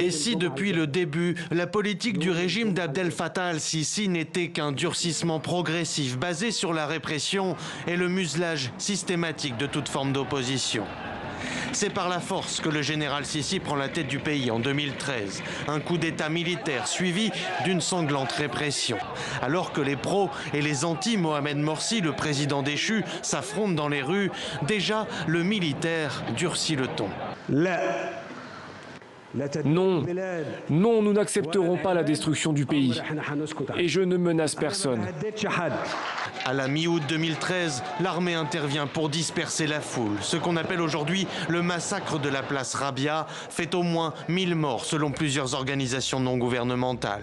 Et si depuis le début, la politique du régime d'Abdel Fattah al-Sisi n'était qu'un durcissement progressif basé sur la répression et le muselage systématique de toute forme d'opposition. C'est par la force que le général Sisi prend la tête du pays en 2013. Un coup d'État militaire suivi d'une sanglante répression. Alors que les pros et les anti-Mohamed Morsi, le président déchu, s'affrontent dans les rues, déjà le militaire durcit le ton. Non, non, nous n'accepterons pas la destruction du pays. Et je ne menace personne. À la mi-août 2013, l'armée intervient pour disperser la foule. Ce qu'on appelle aujourd'hui le massacre de la place Rabia fait au moins 1000 morts selon plusieurs organisations non gouvernementales.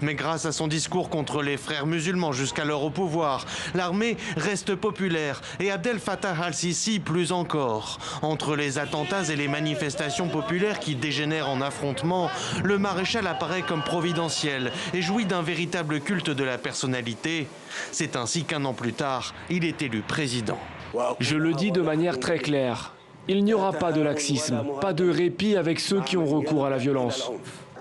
Mais grâce à son discours contre les frères musulmans jusqu'alors au pouvoir, l'armée reste populaire et Abdel Fattah al-Sisi plus encore. Entre les attentats et les manifestations populaires qui dégénèrent en affrontements, le maréchal apparaît comme providentiel et jouit d'un véritable culte de la personnalité. C'est ainsi qu'un an plus tard, il est élu président. Je le dis de manière très claire. Il n'y aura pas de laxisme, pas de répit avec ceux qui ont recours à la violence.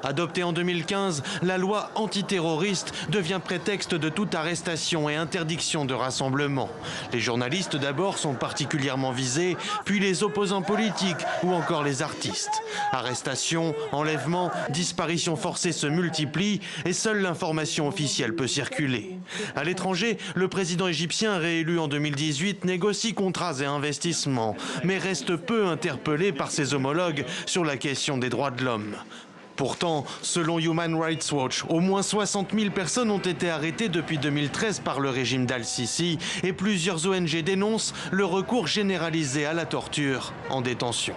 Adoptée en 2015, la loi antiterroriste devient prétexte de toute arrestation et interdiction de rassemblement. Les journalistes d'abord sont particulièrement visés, puis les opposants politiques ou encore les artistes. Arrestations, enlèvements, disparitions forcées se multiplient et seule l'information officielle peut circuler. À l'étranger, le président égyptien réélu en 2018 négocie contrats et investissements, mais reste peu interpellé par ses homologues sur la question des droits de l'homme. Pourtant, selon Human Rights Watch, au moins 60 000 personnes ont été arrêtées depuis 2013 par le régime d'Al-Sisi et plusieurs ONG dénoncent le recours généralisé à la torture en détention.